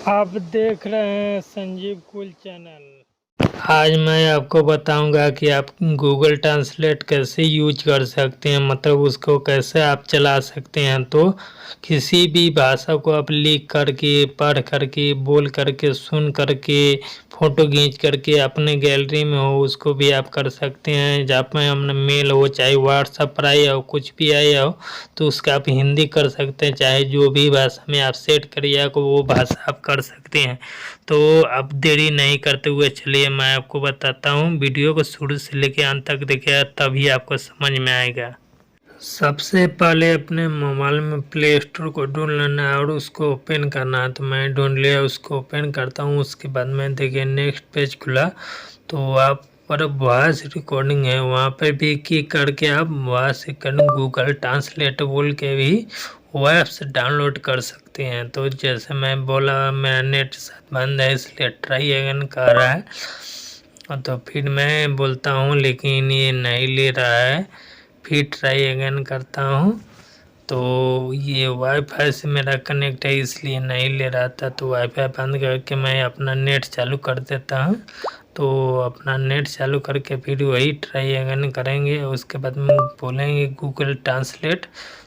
आप देख रहे हैं संजीव कूल चैनल। आज मैं आपको बताऊंगा कि आप गूगल ट्रांसलेट कैसे यूज कर सकते हैं, मतलब उसको कैसे आप चला सकते हैं। तो किसी भी भाषा को आप लिख करके, पढ़ करके, बोल करके, सुन करके, फ़ोटो खींच करके अपने गैलरी में हो उसको भी आप कर सकते हैं। जहाँ पे हमने मेल हो, चाहे व्हाट्सएप पर आया हो, कुछ भी आया हो, तो उसका आप हिंदी कर सकते हैं। चाहे जो भी भाषा में आप सेट करिए को वो भाषा आप कर सकते हैं। तो अब देरी नहीं करते हुए चलिए मैं आपको बताता हूँ। वीडियो को शुरू से लेकर अंत तक देखिए, तभी आपको समझ में आएगा। सबसे पहले अपने मोबाइल में प्ले स्टोर को ढूंढ लेना है और उसको ओपन करना है। तो मैं ढूंढ लिया, उसको ओपन करता हूँ। उसके बाद में देखिए नेक्स्ट पेज खुला, तो आप पर वॉइस रिकॉर्डिंग है, वहाँ पे भी क्लिक करके आप वॉइस रिकॉर्डिंग गूगल ट्रांसलेट बोल के भी वेब्स डाउनलोड कर सकते हैं। तो जैसे मैं बोला मेरा नेट साथ बंद है इसलिए ट्राई अगेन कर रहा है, तो फिर मैं बोलता हूँ लेकिन ये नहीं ले रहा है। फिर ट्राई अगेन करता हूँ, तो ये वाईफाई से मेरा कनेक्ट है इसलिए नहीं ले रहा था। तो वाईफाई बंद करके मैं अपना नेट चालू कर देता हूँ। तो अपना नेट चालू करके फिर वही ट्राई अगेन करेंगे। उसके बाद में बोलेंगे गूगल ट्रांसलेट,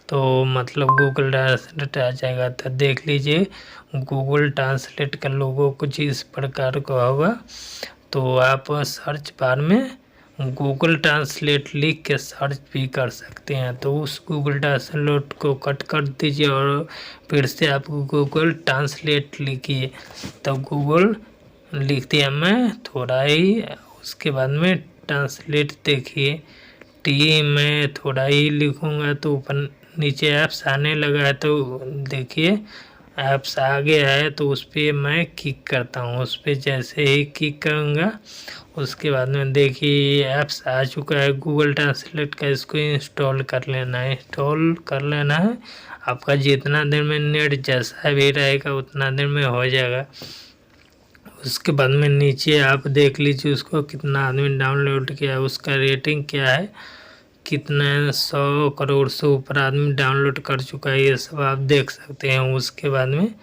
तो मतलब गूगल ट्रांसलेट आ जाएगा। तो देख लीजिए गूगल ट्रांसलेट का लोगो कुछ इस प्रकार का होगा। तो आप सर्च बार में गूगल ट्रांसलेट लिख के सर्च भी कर सकते हैं। तो उस गूगल ट्रांसलेट को कट कर दीजिए और फिर से आप गूगल ट्रांसलेट लिखिए। तब गूगल लिख दिया मैं थोड़ा ही, उसके बाद में ट्रांसलेट देखिए टी मैं थोड़ा ही लिखूँगा तो ऊपर नीचे ऐप्स आने लगा है। तो देखिए ऐप्स आ गया है, तो उस पर मैं क्लिक करता हूँ। उस पर जैसे ही क्लिक करूँगा उसके बाद में देखिए ऐप्स आ चुका है गूगल ट्रांसलेट का। इसको इंस्टॉल कर लेना है, इंस्टॉल कर लेना है। आपका जितना देर में नेट जैसा भी रहेगा उतना देर में हो जाएगा। उसके बाद में नीचे आप देख लीजिए उसको कितना आदमी डाउनलोड किया है, उसका रेटिंग क्या है, कितने 100 करोड़ से ऊपर आदमी डाउनलोड कर चुका है, ये सब आप देख सकते हैं। उसके बाद में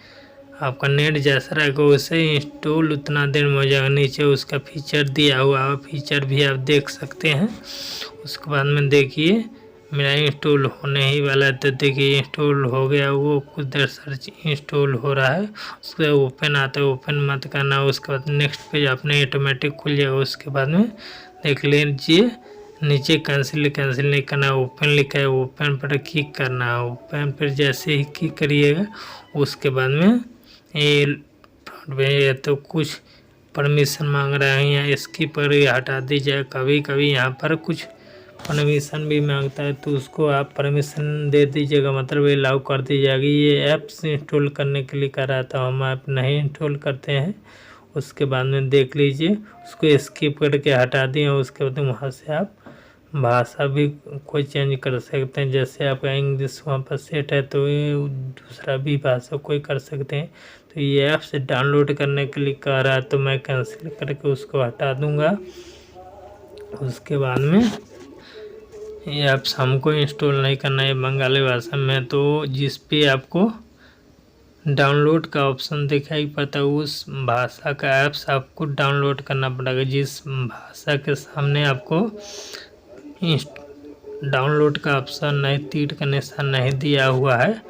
आपका नेट जैसा रहेगा वैसे इंस्टॉल उतना देर में हो जाएगा। नीचे उसका फीचर दिया हुआ फीचर भी आप देख सकते हैं। उसके बाद में देखिए मेरा इंस्टॉल होने ही वाला है। तो देखिए इंस्टॉल हो गया, वो कुछ देर सर्च इंस्टॉल हो रहा है। उसके ओपन आता है, ओपन मत करना। उसके बाद नेक्स्ट पेज अपने ऑटोमेटिक खुल जाएगा। उसके बाद में देख लीजिए नीचे कैंसिल नहीं करना, ओपन लिखा है, ओपन पर क्लिक करना है। ओपन पर जैसे ही क्लिक करिएगा उसके बाद में ये तो कुछ परमिशन मांग रहा है, यहाँ स्किप पर हटा दीजिए। कभी कभी यहाँ पर कुछ परमिशन भी मांगता है, तो उसको आप परमिशन दे दीजिएगा, मतलब ये अलाउ कर दीजिएगा। ये ऐप्स इंस्टॉल करने के लिए कर रहा था, हम ऐप नहीं इंस्टॉल करते हैं। उसके बाद में देख लीजिए उसको स्किप करके हटा दिए। उसके बाद वहाँ से आप भाषा भी कोई चेंज कर सकते हैं। जैसे आपका इंग्लिश वहाँ पर सेट है तो ये दूसरा भी भाषा कोई कर सकते हैं। तो ये ऐप से डाउनलोड करने के लिए कह रहा है, तो मैं कैंसिल करके उसको हटा दूंगा। उसके बाद में ये ऐप्स हमको इंस्टॉल नहीं करना है बंगाली भाषा में। तो जिस पे आपको डाउनलोड का ऑप्शन दिखाई पड़ता है उस भाषा का ऐप्स आपको डाउनलोड करना पड़ेगा। जिस भाषा के सामने आपको डाउनलोड का ऑप्शन नहीं, तीर का निशान नहीं दिया हुआ है,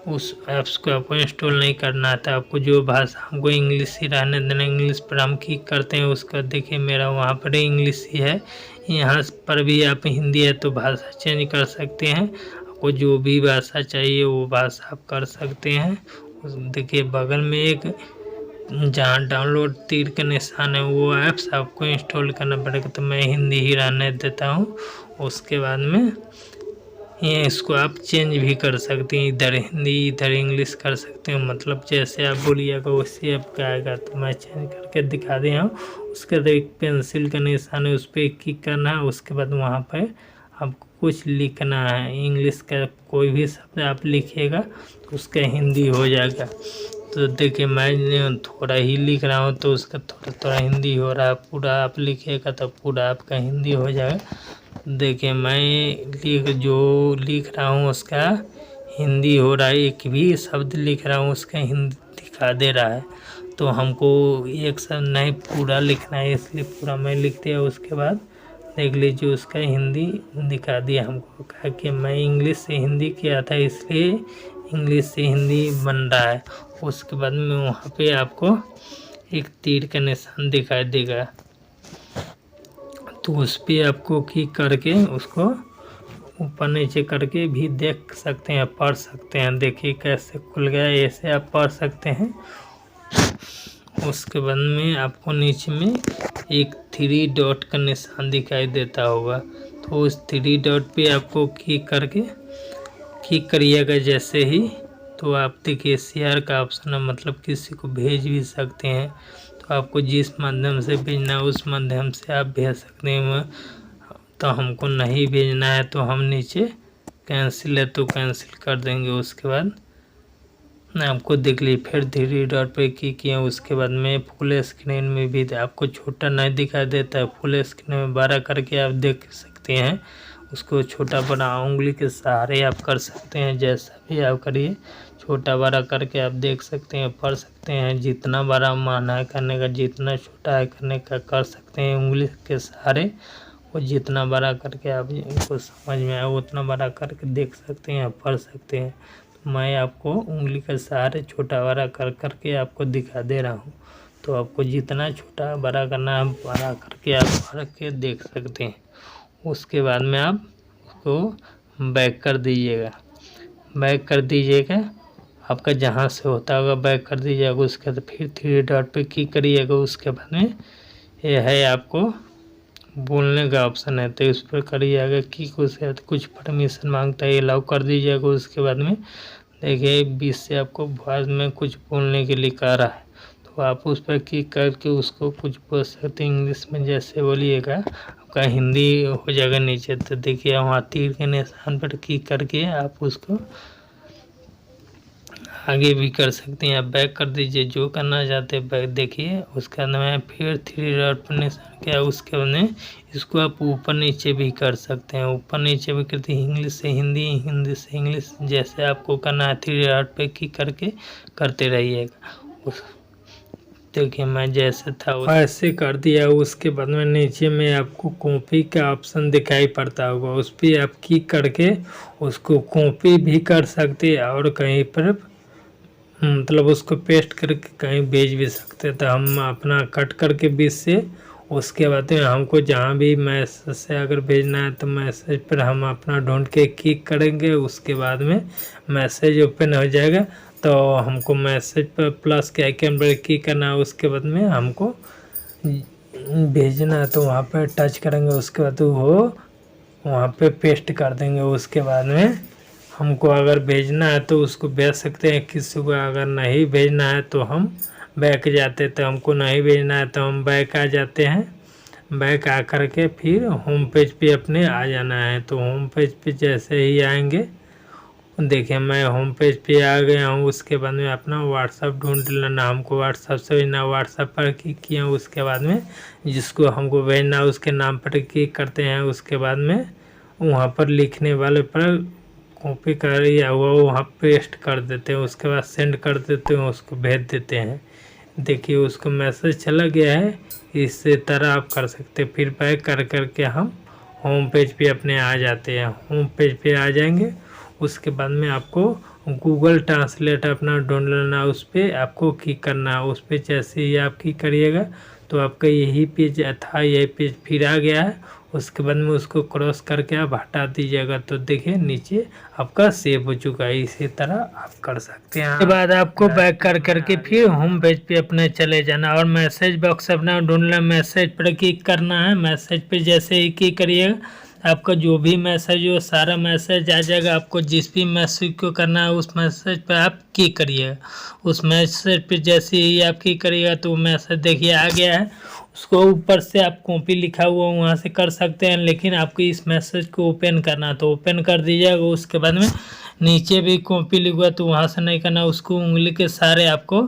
उस ऐप्स को आपको इंस्टॉल नहीं करना था। आपको जो भाषा हमको इंग्लिश ही रहने देना, इंग्लिश पर हम क्लिक करते हैं। उसका देखिए मेरा वहाँ पर इंग्लिश ही है, यहाँ पर भी आप हिंदी है तो भाषा चेंज कर सकते हैं। आपको जो भी भाषा चाहिए वो भाषा आप कर सकते हैं। देखिए बगल में एक जहाँ डाउनलोड तीर का निशान है वो ऐप्स आपको इंस्टॉल करना पड़ेगा। तो मैं हिंदी ही रहने देता हूँ। उसके बाद में ये इसको आप चेंज भी कर सकते हैं, इधर हिंदी इधर इंग्लिश कर सकते हैं, मतलब जैसे आप बोलिएगा वैसे आपका आएगा। तो मैं चेंज करके दिखा दिया हूँ। उसके बाद एक पेंसिल का निशान है, उस पर क्लिक करना है। उसके बाद वहाँ पर आपको कुछ लिखना है, इंग्लिश का कोई भी शब्द आप लिखिएगा तो उसका हिंदी हो जाएगा। तो देखिए मैं थोड़ा ही लिख रहा हूँ तो उसका थोड़ा थोड़ा हिंदी हो रहा है, पूरा आप लिखिएगा तो पूरा आपका हिंदी हो जाएगा। देखिए मैं जो लिख रहा हूँ उसका हिंदी हो रहा है, एक भी शब्द लिख रहा हूँ उसका हिंदी दिखा दे रहा है, तो हमको एक साथ नहीं पूरा लिखना है, इसलिए पूरा मैं लिख दिया। उसके बाद देख लीजिए उसका हिंदी दिखा दिया। हमको कहा कि मैं इंग्लिश से हिंदी किया था, इसलिए इंग्लिश से हिंदी बन रहा है। उसके बाद में वहाँ पे आपको एक तीर का निशान दिखाई देगा, तो उस पर आपको क्लिक करके उसको ऊपर नीचे करके भी देख सकते हैं, पढ़ सकते हैं। देखिए कैसे खुल गया, ऐसे आप पढ़ सकते हैं। उसके बाद में आपको नीचे में एक 3 डॉट का निशान दिखाई देता होगा, तो उस 3 डॉट पे आपको क्लिक करिएगा जैसे ही, तो आप देखिए शेयर का ऑप्शन है, मतलब किसी को भेज भी सकते हैं। तो आपको जिस माध्यम से भेजना है उस माध्यम से आप भेज सकते हैं। तो हमको नहीं भेजना है तो हम नीचे कैंसिल है तो कैंसिल कर देंगे। उसके बाद आपको देख लीजिए फिर 3 डॉट पे क्लिक किया। उसके बाद में फुल स्क्रीन में भी आपको छोटा नहीं दिखाई देता है, फुल स्क्रीन में बड़ा करके आप देख सकते हैं। उसको छोटा बड़ा उंगली के सहारे आप कर सकते हैं, जैसा भी आप करिए छोटा बड़ा करके आप देख सकते हैं, पढ़ सकते हैं। जितना बड़ा माना है करने का, जितना छोटा है करने का कर सकते हैं उंगली के सहारे। और जितना बड़ा करके आप इनको समझ में आए उतना बड़ा करके देख सकते हैं, पढ़ सकते हैं। तो मैं आपको उंगली के सहारे छोटा बड़ा करके आपको दिखा दे रहा हूँ। तो आपको जितना छोटा बड़ा करना है बड़ा करके आप पढ़ के देख सकते हैं। उसके बाद में आप उसको बैक कर दीजिएगा, बैक कर दीजिएगा। आपका जहाँ से होता होगा बैक कर दीजिएगा। उसके बाद फिर 3 डॉट पे क्लिक करिएगा। उसके बाद में ये है आपको बोलने का ऑप्शन है, तो इस पर करिएगा कि कुछ परमिशन मांगता है, अलाउ कर दीजिएगा। उसके बाद में देखिए 20 से आपको वॉइस में कुछ बोलने के लिए कह रहा है, तो आप उस पर क्लिक करके उसको कुछ बोल सकते हैं इंग्लिश में, जैसे बोलिएगा आपका हिंदी हो जाएगा नीचे। तो देखिए वहाँ तीर के निशान पर क्लिक करके आप उसको आगे भी कर सकते हैं। आप बैक कर दीजिए जो करना चाहते हैं बैक। देखिए उसके बाद में फिर 3 डॉट पर निशान किया। उसके बाद में इसको आप ऊपर नीचे भी कर सकते हैं, ऊपर नीचे भी करते हैं। इंग्लिश से हिंदी, हिंदी से इंग्लिश, जैसे आपको करना है 3 डॉट पे क्लिक करके करते रहिएगा। देखिए मैं जैसे था वैसे कर दिया। उसके बाद में नीचे में आपको कॉपी का ऑप्शन दिखाई पड़ता होगा, उस पर आप क्लिक करके उसको कॉपी भी कर सकते हैं और कहीं पर मतलब उसको पेस्ट करके कहीं भेज भी सकते। तो हम अपना कट करके बीच से, उसके बाद में हमको जहाँ भी मैसेज से अगर भेजना है तो मैसेज पर हम अपना ढूंढ के क्लिक करेंगे। उसके बाद में मैसेज ओपन हो जाएगा, तो हमको मैसेज पर प्लस के आइकन पर क्लिक करना है। उसके बाद में हमको भेजना है तो वहाँ पर टच करेंगे, उसके बाद वो वहाँ पे पेस्ट कर देंगे। उसके बाद में हमको अगर भेजना है तो उसको भेज सकते हैं, किसी को अगर नहीं भेजना है तो हम बैक जाते। तो हमको नहीं भेजना है तो हम बैक आ जाते हैं। बैक आ कर के फिर होम पेज पे अपने आ जाना है। तो होम पेज पे जैसे ही आएंगे, देखिए मैं होम पेज पे आ गया हूँ। उसके बाद में अपना व्हाट्सअप ढूंढ लेना, हमको व्हाट्सअप से भेजना, व्हाट्सअप पर क्लिक किया। उसके बाद में जिसको हमको भेजना है उसके नाम पर क्लिक करते हैं। उसके बाद में वहाँ पर लिखने वाले पर कॉपी कर या वो वहाँ पेस्ट कर देते हैं। उसके बाद सेंड कर देते हैं, उसको भेज देते हैं। देखिए उसको मैसेज चला गया है। इसी तरह आप कर सकते हैं। फिर बैक कर करके हम होम पेज पे अपने आ जाते हैं। होम पेज पे आ जाएंगे। उसके बाद में आपको गूगल ट्रांसलेट अपना ढूंढ लेना, उस पर आपको क्लिक करना है। उस पर जैसे ही आप क्लिक करिएगा तो आपका यही पेज था, यही पेज फिर आ गया है। उसके बाद में उसको क्रॉस करके आप हटा दीजिएगा, तो देखिए नीचे आपका सेव हो चुका है। इसी तरह आप कर सकते हैं। उसके बाद आपको बैक कर करके फिर होम पेज पे अपने चले जाना और मैसेज बॉक्स अपना ढूंढना, मैसेज पर क्लिक करना है। मैसेज पे जैसे ही क्लिक करिएगा आपका जो भी मैसेज हो सारा मैसेज आ जाएगा। आपको जिस भी मैसेज को करना है उस मैसेज पर आप क्लिक करिएगा। उस मैसेज पे जैसे ही आप क्लिक करिएगा तो मैसेज देखिए आ गया है। उसको ऊपर से आप कॉपी लिखा हुआ वहाँ से कर सकते हैं, लेकिन आपको इस मैसेज को ओपन करना तो ओपन कर दीजिएगा। उसके बाद में नीचे भी कॉपी लिखा तो वहाँ से नहीं करना, उसको उंगली के सहारे आपको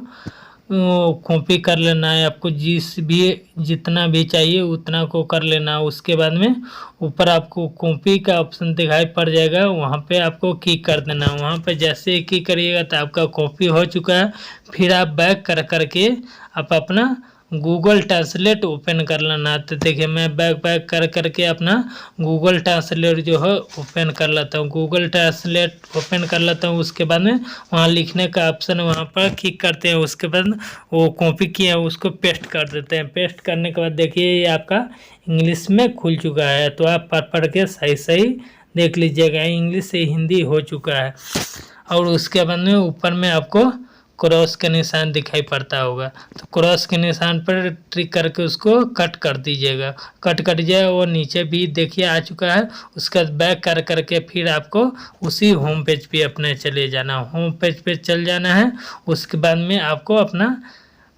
कॉपी कर लेना है आपको, जितना भी चाहिए उतना को कर लेना है। उसके बाद में ऊपर आपको कॉपी का ऑप्शन दिखाई पड़ जाएगा, वहाँ पे आपको क्लिक कर देना है। वहाँ पे जैसे ही क्लिक करिएगा तो आपका कॉपी हो चुका है। फिर आप बैक कर करके आप अपना गूगल ट्रांसलेट ओपन कर लेना। तो देखिए मैं बैक कर करके अपना गूगल ट्रांसलेट जो है ओपन कर लेता हूँ। गूगल ट्रांसलेट ओपन कर लेता हूँ। उसके बाद में वहाँ लिखने का ऑप्शन वहाँ पर क्लिक करते हैं। उसके बाद वो कॉपी किया है उसको पेस्ट कर देते हैं। पेस्ट करने के बाद देखिए ये आपका इंग्लिश में खुल चुका है। तो आप पढ़ के सही सही देख लीजिएगा, इंग्लिश से हिंदी हो चुका है। और उसके बाद में ऊपर में आपको क्रॉस का निशान दिखाई पड़ता होगा, तो क्रॉस के निशान पर ट्रिक करके उसको कट कर दीजिएगा। कट कर जाए वो नीचे भी देखिए आ चुका है। उसका बैक कर करके फिर आपको उसी होम पेज पे अपने चले जाना, होम पेज पे चल जाना है। उसके बाद में आपको अपना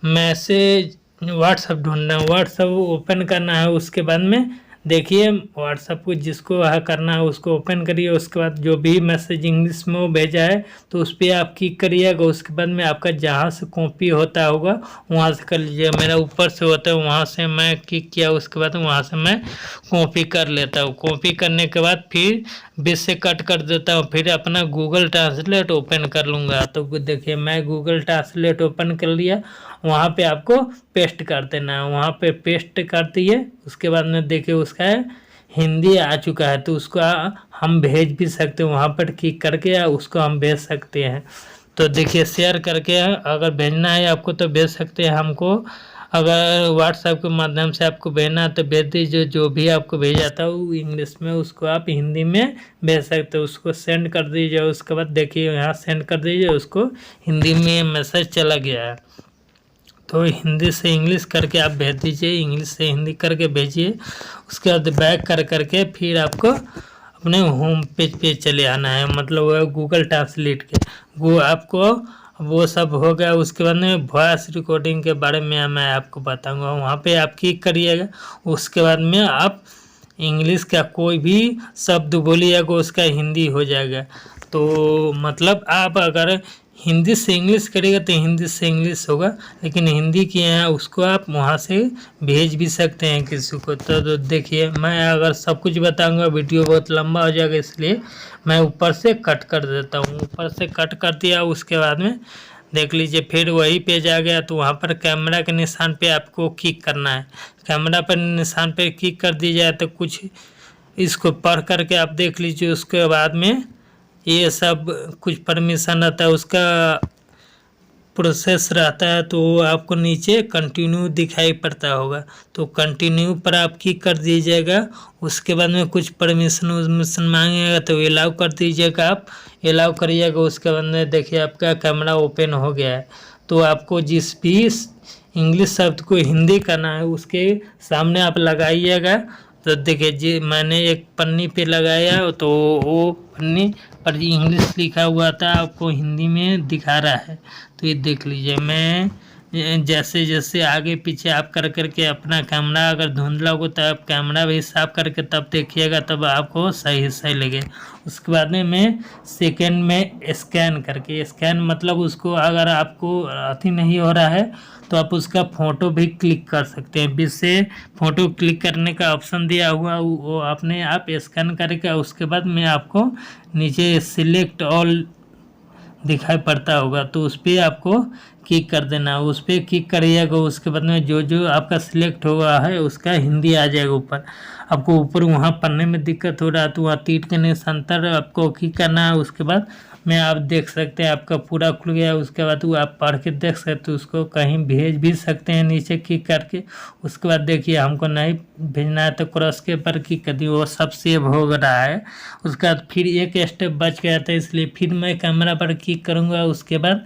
मैसेज व्हाट्सअप ढूंढना, व्हाट्सअप ओपन करना है। उसके बाद में देखिए व्हाट्सअप को जिसको वह करना है उसको ओपन करिए। उसके बाद जो भी मैसेज इंग्लिश में वो भेजा है तो उस पर आप क्लिक करिएगा। उसके बाद में आपका जहाँ से कॉपी होता होगा वहाँ से कर लीजिएगा। मेरा ऊपर से होता है, वहाँ से मैं क्लिक किया, उसके बाद वहाँ से मैं कॉपी कर लेता हूँ। कॉपी करने के बाद फिर बीच से कट कर देता हूँ। फिर अपना गूगल ट्रांसलेट ओपन कर लूँगा। तो देखिए मैं गूगल ट्रांसलेट ओपन कर लिया। वहाँ पे आपको पेस्ट कर देना है, वहाँ पे पेस्ट कर दिए। उसके बाद में देखिए उसका हिंदी आ चुका है। तो उसको हम भेज भी सकते हैं, वहाँ पर क्लिक करके उसको हम भेज सकते हैं। तो देखिए शेयर करके अगर भेजना है आपको तो भेज सकते हैं हमको। अगर व्हाट्सएप के माध्यम से आपको भेजना है तो भेज दीजिए। जो भी आपको भेजा था वो इंग्लिश में उसको आप हिंदी में भेज सकते हो, उसको सेंड कर दीजिए। उसके बाद देखिए यहाँ सेंड कर दीजिए, उसको हिंदी में मैसेज चला गया है। तो हिंदी से इंग्लिश करके आप भेज दीजिए, इंग्लिश से हिंदी करके भेजिए। उसके बाद बैक कर करके फिर आपको अपने होम पेज पे चले आना है, मतलब वो गूगल ट्रांसलेट के वो आपको वो सब हो गया। उसके बाद में वॉइस रिकॉर्डिंग के बारे में मैं आपको बताऊंगा, वहाँ पे आप क्लिक करिएगा। उसके बाद में आप इंग्लिश का कोई भी शब्द बोलिएगा उसका हिंदी हो जाएगा। तो मतलब आप अगर हिंदी से इंग्लिश करिएगा तो हिंदी से इंग्लिश होगा, लेकिन हिंदी किए हैं उसको आप वहाँ से भेज भी सकते हैं किसी को। तो देखिए मैं अगर सब कुछ बताऊंगा वीडियो बहुत लंबा हो जाएगा, इसलिए मैं ऊपर से कट कर देता हूँ। ऊपर से कट कर दिया। उसके बाद में देख लीजिए फिर वही पेज आ गया। तो वहाँ पर कैमरा के निशान पे आपको क्लिक करना है। कैमरा पर निशान पे क्लिक कर दी जाए तो कुछ इसको पढ़ करके आप देख लीजिए। उसके बाद में ये सब कुछ परमिशन रहता है, उसका प्रोसेस रहता है। तो आपको नीचे कंटिन्यू दिखाई पड़ता होगा, तो कंटिन्यू पर आप क्लिक कर दीजिएगा। उसके बाद में कुछ परमिशन मांगेगा तो अलाउ कर दीजिएगा, आप अलाउ करिएगा। उसके बाद में देखिए आपका कैमरा ओपन हो गया है। तो आपको जिस भी इंग्लिश शब्द को हिंदी करना है उसके सामने आप लगाइएगा। तो देखिए जी मैंने एक पन्नी पे लगाया तो वो पन्नी पर इंग्लिश लिखा हुआ था, आपको हिंदी में दिखा रहा है। तो ये देख लीजिए मैं जैसे जैसे आगे पीछे आप कर करके अपना कैमरा अगर धुंधला होगा तो आप कैमरा भी साफ करके तब देखिएगा, तब आपको सही लगे। उसके बाद में मैं सेकेंड में स्कैन करके, स्कैन मतलब उसको अगर आपको अति नहीं हो रहा है तो आप उसका फ़ोटो भी क्लिक कर सकते हैं। बीच से फ़ोटो क्लिक करने का ऑप्शन दिया हुआ वो अपने आप स्कैन करके उसके बाद में आपको नीचे सिलेक्ट ऑल दिखाई पड़ता होगा, तो उस पर आपको क्लिक कर देना। उस पर क्लिक करिएगा। उसके बाद में जो जो आपका सिलेक्ट हुआ है उसका हिंदी आ जाएगा ऊपर। आपको ऊपर वहाँ पढ़ने में दिक्कत हो रहा है तो वहाँ तीर के निशान पर आपको क्लिक करना है। उसके बाद में आप देख सकते हैं आपका पूरा खुल गया। उसके बाद वो आप पढ़ के देख सकते हो, उसको कहीं भेज भी सकते हैं नीचे क्लिक करके। उसके बाद देखिए हमको नहीं भेजना है तो क्रॉस के पर क्लिक कर दिए, वो सब सेव हो रहा है। उसके बाद फिर एक स्टेप बच गया था, इसलिए फिर मैं कैमरा पर क्लिक करूँगा। उसके बाद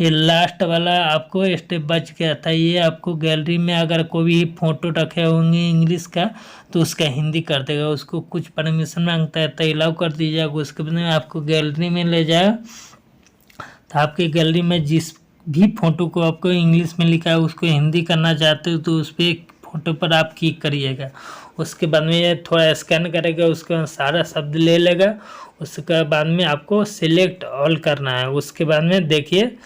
ये लास्ट वाला आपको स्टेप बच गया था, ये आपको गैलरी में अगर कोई भी फ़ोटो रखे होंगे इंग्लिश का तो उसका हिंदी कर देगा। उसको कुछ परमिशन मांगता है तो अलाउ कर दीजिएगा। उसके बाद में आपको गैलरी में ले जाएगा। तो आपकी गैलरी में जिस भी फ़ोटो को आपको इंग्लिश में लिखा है उसको हिंदी करना चाहते हो तो उस पर फ़ोटो पर आप क्लिक करिएगा। उसके बाद में ये थोड़ा स्कैन करेगा, उसका सारा शब्द ले लेगा। उसके बाद में आपको सिलेक्ट ऑल करना है। उसके बाद में देखिए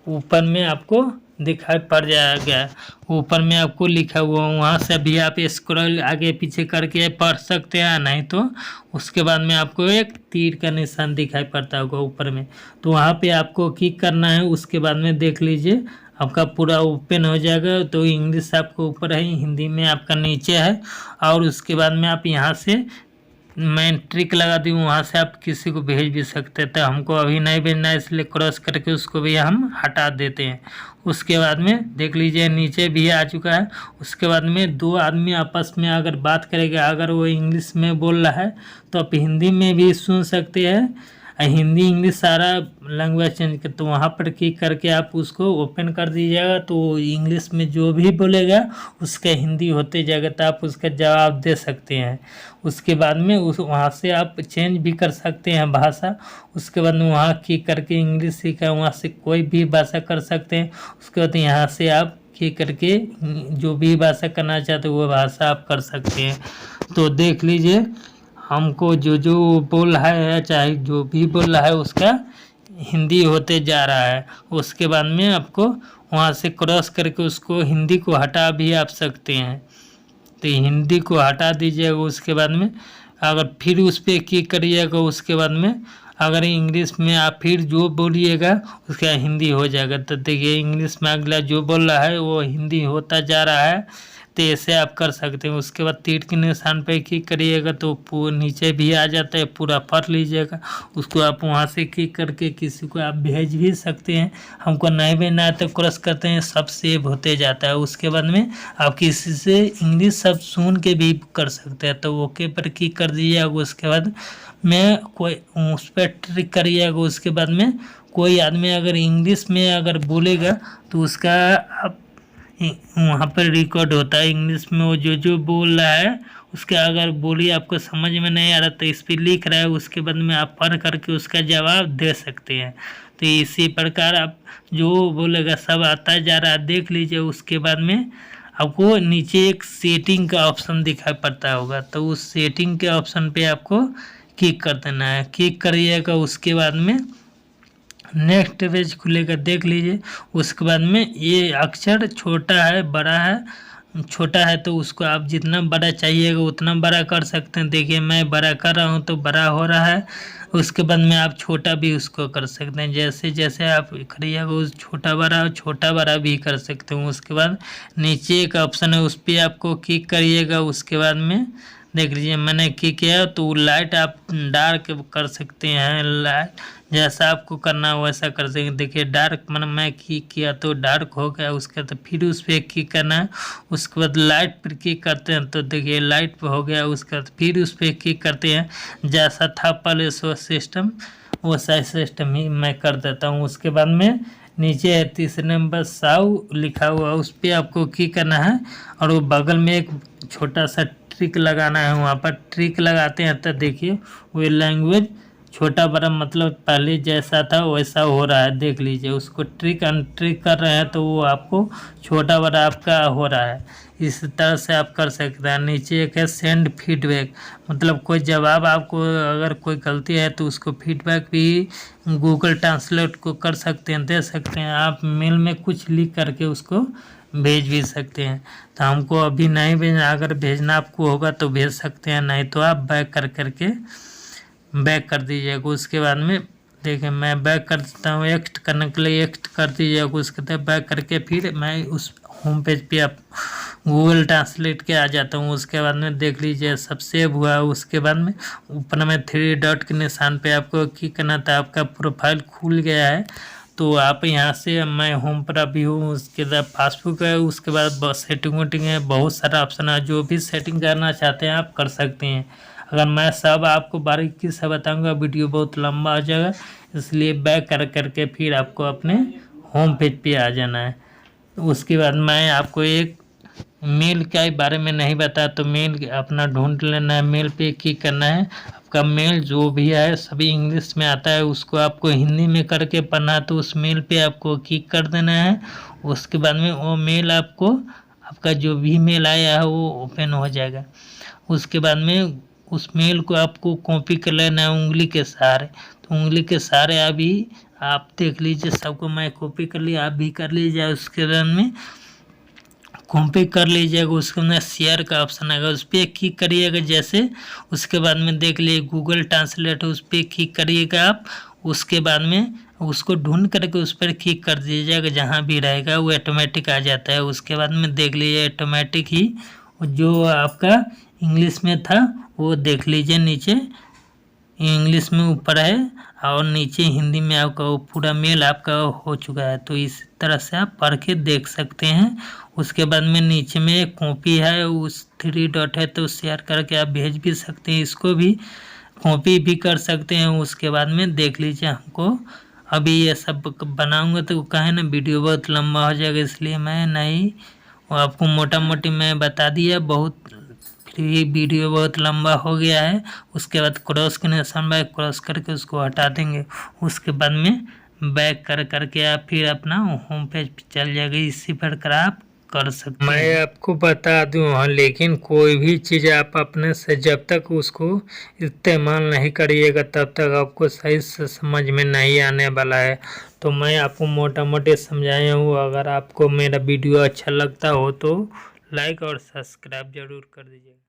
ऊपर में आपको दिखाई पड़ जाएगा। ऊपर में आपको लिखा हुआ, वहाँ से भी आप स्क्रॉल आगे पीछे करके पढ़ सकते हैं। नहीं तो उसके बाद में आपको एक तीर का निशान दिखाई पड़ता होगा ऊपर में, तो वहाँ पे आपको क्लिक करना है। उसके बाद में देख लीजिए आपका पूरा ओपन हो जाएगा। तो इंग्लिश आपको ऊपर है, हिंदी में आपका नीचे है। और उसके बाद में आप यहाँ से, मैं ट्रिक लगा दी हूँ, वहाँ से आप किसी को भेज भी सकते हैं। तो हमको अभी नहीं भेजना है, इसलिए क्रॉस करके उसको भी हम हटा देते हैं। उसके बाद में देख लीजिए नीचे भी आ चुका है। उसके बाद में दो आदमी आपस में अगर बात करेगा, अगर वो इंग्लिश में बोल रहा है तो आप हिंदी में भी सुन सकते हैं। हिंदी इंग्लिश सारा लैंग्वेज चेंज कर, तो वहाँ पर क्लिक करके आप उसको ओपन कर दीजिएगा। तो इंग्लिश में जो भी बोलेगा उसका हिंदी होते जाएगा, तो आप उसका जवाब दे सकते हैं। उसके बाद में उस वहाँ से आप चेंज भी कर सकते हैं भाषा। उसके बाद में वहाँ क्लिक करके इंग्लिश सीखा, वहाँ से कोई भी भाषा कर सकते हैं। उसके बाद यहाँ से आप क्लिक करके जो भी भाषा करना चाहते हैं वो भाषा आप कर सकते हैं। तो देख लीजिए हमको जो जो बोल रहा है, चाहे जो भी बोल रहा है उसका हिंदी होते जा रहा है। उसके बाद में आपको वहाँ से क्रॉस करके उसको हिंदी को हटा भी आप सकते हैं। तो हिंदी को हटा दीजिएगा। उसके बाद में अगर फिर उस पर क्लिक करिएगा, उसके बाद में अगर इंग्लिश में आप फिर जो बोलिएगा उसका हिंदी हो जाएगा। तो देखिए इंग्लिश में अगला जो बोल रहा है वो हिंदी होता जा रहा है। तो ऐसे आप कर सकते हैं। उसके बाद तीर के निशान पर क्लिक करिएगा तो नीचे भी आ जाता है, पूरा पढ़ लीजिएगा। उसको आप वहाँ से क्लिक करके किसी को आप भेज भी सकते हैं। हमको नहीं भेजना है तो क्रॉस करते हैं, सब सेव होते जाता है। उसके बाद में आप किसी से इंग्लिश सब सुन के भी कर सकते हैं। तो ओके पर क्लिक कर दीजिएगा। उसके बाद में कोई उस पर ट्रिक करिएगा। उसके बाद में कोई आदमी अगर इंग्लिश में अगर बोलेगा तो उसका आप वहाँ पर रिकॉर्ड होता है इंग्लिश में। वो जो जो बोल रहा है उसका अगर बोली आपको समझ में नहीं आ रहा तो इस पर लिख रहा है, उसके बाद में आप पढ़ करके उसका जवाब दे सकते हैं। तो इसी प्रकार आप जो बोलेगा सब आता जा रहा है, देख लीजिए। उसके बाद में आपको नीचे एक सेटिंग का ऑप्शन दिखाई पड़ता होगा, तो उस सेटिंग के ऑप्शन पे आपको क्लिक कर देना है। क्लिक करिएगा। उसके बाद में नेक्स्ट पेज खुलेगा, देख लीजिए। उसके बाद में ये अक्षर छोटा है बड़ा है, छोटा है तो उसको आप जितना बड़ा चाहिएगा उतना बड़ा कर सकते हैं। देखिए मैं बड़ा कर रहा हूँ तो बड़ा हो रहा है। उसके बाद में आप छोटा भी उसको कर सकते हैं, जैसे जैसे आप करिएगा उस छोटा बड़ा भी कर सकते हैं। उसके बाद नीचे एक ऑप्शन है, उस पर आपको क्लिक करिएगा। उसके बाद में देख लीजिए मैंने क्लिक किया तो लाइट आप डार्क कर सकते हैं। लाइट जैसा आपको करना हो वैसा कर सकते हैं। देखिए डार्क मैं क्लिक किया तो डार्क हो गया। उसके बाद फिर उस पर क्लिक करना है। उसके बाद लाइट पर क्लिक करते हैं तो देखिए लाइट पे हो गया। उसके बाद फिर उस पर क्लिक करते हैं। जैसा था पहले सो सिस्टम वैसा सिस्टम ही मैं कर देता हूँ। उसके बाद में नीचे है तीसरे नंबर साउ लिखा हुआ, उस पर आपको क्लिक करना है। और वो बगल में एक छोटा सा ट्रिक लगाना है, वहाँ पर ट्रिक लगाते हैं तो देखिए वो लैंग्वेज छोटा बड़ा मतलब पहले जैसा था वैसा हो रहा है। देख लीजिए उसको ट्रिक अनट्रिक कर रहे हैं तो वो आपको छोटा बड़ा आपका हो रहा है। इस तरह से आप कर सकते हैं। नीचे एक है सेंड फीडबैक, मतलब कोई जवाब आपको अगर कोई गलती है तो उसको फीडबैक भी गूगल ट्रांसलेट को कर सकते हैं, दे सकते हैं। आप मेल में कुछ लिख करके उसको भेज भी सकते हैं। तो हमको अभी नहीं भेजना, अगर भेजना आपको होगा तो भेज सकते हैं, नहीं तो आप बैक करके बैक कर दीजिएगा। उसके बाद में देखिए मैं बैक कर देता हूँ। एक्ट करने के लिए एक्ट कर दीजिएगा। उसके बाद बैक करके फिर मैं उस होम पेज पे आप गूगल ट्रांसलेट के आ जाता हूँ। उसके बाद में देख लीजिए सब सेव हुआ। उसके बाद में ऊपर में 3 डॉट के निशान पे आपको क्लिक करना था, आपका प्रोफाइल खुल गया है। तो आप यहाँ से मैं होम पर अभी हूँ। उसके बाद पासबुक है। उसके बाद बस सेटिंग वेटिंग है, बहुत सारा ऑप्शन है। जो भी सेटिंग करना चाहते हैं आप कर सकते हैं। अगर मैं सब आपको बारीकी से बताऊंगा वीडियो बहुत लंबा हो जाएगा, इसलिए बैक करके फिर आपको अपने होम पेज पे आ जाना है। उसके बाद मैं आपको एक मेल के बारे में नहीं बताया, तो मेल अपना ढूंढ लेना है। मेल पे क्लिक करना है। आपका मेल जो भी है सभी इंग्लिश में आता है, उसको आपको हिंदी में करके पढ़ना है, तो उस मेल पे आपको क्लिक कर देना है। उसके बाद में वो मेल आपको आपका जो भी मेल आया है वो ओपन हो जाएगा। उसके बाद में उस मेल को आपको कॉपी कर लेना है उंगली के सहारे। तो उंगली के सहारे अभी आप देख लीजिए, सबको मैं कॉपी कर लिया, आप भी कर लीजिए। उसके बाद में कॉपी कर लीजिएगा, उसके अंदर शेयर का ऑप्शन आएगा, उस पर क्लिक करिएगा जैसे। उसके बाद में देख लीजिए गूगल ट्रांसलेट, उस पर क्लिक करिएगा आप। उसके बाद में उसको ढूंढ करके उस पर क्लिक कर दीजिएगा, जहाँ भी रहेगा वो ऑटोमेटिक आ जाता है। उसके बाद में देख लीजिए ऑटोमेटिक ही जो आपका इंग्लिश में था वो देख लीजिए, नीचे इंग्लिश में ऊपर है और नीचे हिंदी में आपका वो पूरा मेल आपका हो चुका है। तो इस तरह से आप पढ़ के देख सकते हैं। उसके बाद में नीचे में एक कॉपी है, उस 3 डॉट है, तो शेयर करके आप भेज भी सकते हैं, इसको भी कॉपी भी कर सकते हैं। उसके बाद में देख लीजिए, हमको अभी ये सब बनाऊंगा तो कहे ना वीडियो बहुत लंबा हो जाएगा, इसलिए मैं नहीं, आपको मोटा मोटी मैं बता दिया। बहुत फिर ये वीडियो बहुत लंबा हो गया है। उसके बाद क्रॉस के निशान पर क्रॉस करके उसको हटा देंगे। उसके बाद में बैक कर करके आप फिर अपना होम पेज पे चल जाएगा। इसी प्रकार आप कर सकते हैं। मैं आपको बता दूं, हाँ, लेकिन कोई भी चीज़ आप अपने से जब तक उसको इस्तेमाल नहीं करिएगा तब तक आपको सही से समझ में नहीं आने वाला है। तो मैं आपको मोटा मोटी समझाया हूँ। अगर आपको मेरा वीडियो अच्छा लगता हो तो लाइक और सब्सक्राइब जरूर कर दीजिएगा।